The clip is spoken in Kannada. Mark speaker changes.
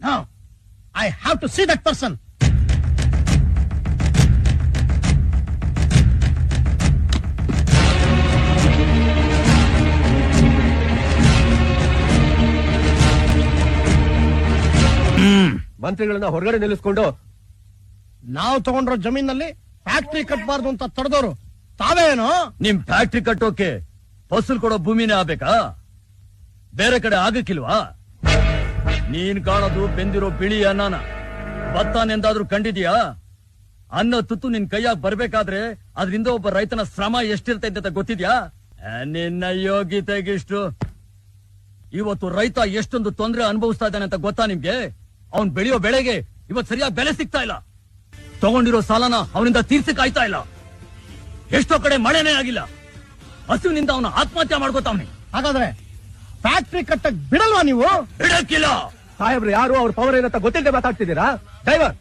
Speaker 1: Now, I have to see that person.
Speaker 2: ಮಂತ್ರಿಗಳನ್ನ ಹೊರಗಡೆ ನಿಲ್ಲಿಸ್ಕೊಂಡು
Speaker 1: ನಾವು ತಗೊಂಡ್ರೋ ಜಮೀನಲ್ಲಿ ಫ್ಯಾಕ್ಟ್ರಿ ಕಟ್ಟಬಾರ್ದು ಅಂತ ತಡೆದವರು ತಾವೇನೋ.
Speaker 3: ನಿಮ್ ಫ್ಯಾಕ್ಟ್ರಿ ಕಟ್ಟೋಕೆ ಫಸಲ್ ಕೊಡೋ ಭೂಮಿನೇ ಆಗ್ಬೇಕಾ? ಬೇರೆ ಕಡೆ ಆಗಕ್ಕಿಲ್ವಾ? ನೀನ್ ಕಾಣೋದು ಬೆಂದಿರೋ ಬಿಳಿ ಅನ್ನನ. ಭತ್ತನೆಂದಾದ್ರೂ ಕಂಡಿದ್ಯಾ? ಅನ್ನ ತುತ್ತು ನಿನ್ ಕೈಯಾಗ ಬರ್ಬೇಕಾದ್ರೆ ಅದ್ರಿಂದ ಒಬ್ಬ ರೈತನ ಶ್ರಮ ಎಷ್ಟಿರ್ತೈತೆ ಅಂತ ಗೊತ್ತಿದ್ಯಾ? ನಿನ್ನ ಯೋಗ್ಯತೆಗಿಷ್ಟು. ಇವತ್ತು ರೈತ ಎಷ್ಟೊಂದು ತೊಂದರೆ ಅನುಭವಿಸ್ತಾ ಇದ್ದಾನೆ ಅಂತ ಗೊತ್ತಾ ನಿಮ್ಗೆ? ಅವ್ನ್ ಬೆಳೆಯೋ ಬೆಳೆಗೆ ಇವತ್ ಸರಿಯಾಗಿ ಬೆಲೆ ಸಿಗ್ತಾ ಇಲ್ಲ. ತಗೊಂಡಿರೋ ಸಾಲನ ಅವನಿಂದ ತೀರ್ಸಕ್ ಆಯ್ತಾ ಇಲ್ಲ. ಎಷ್ಟೋ ಕಡೆ ಮಳೆನೇ ಆಗಿಲ್ಲ. ಹಸುವಿನಿಂದ ಅವನ ಆತ್ಮಹತ್ಯೆ ಮಾಡ್ಕೋತಾವ್ನಿ.
Speaker 1: ಹಾಗಾದ್ರೆ ಫ್ಯಾಕ್ಟ್ರಿ ಕಟ್ಟಕ್ ಬಿಡಲ್ವಾ ನೀವು?
Speaker 3: ಬಿಡಕ್ಕಿಲ್ಲ.
Speaker 2: ಸಾಹೇಬ್ರು ಯಾರು ಅವ್ರ ಪವರ್ ಏನಂತ ಗೊತ್ತಿಲ್ಲದೆ ಮಾತಾಡ್ತಿದ್ದೀರಾ? ಡ್ರೈವರ್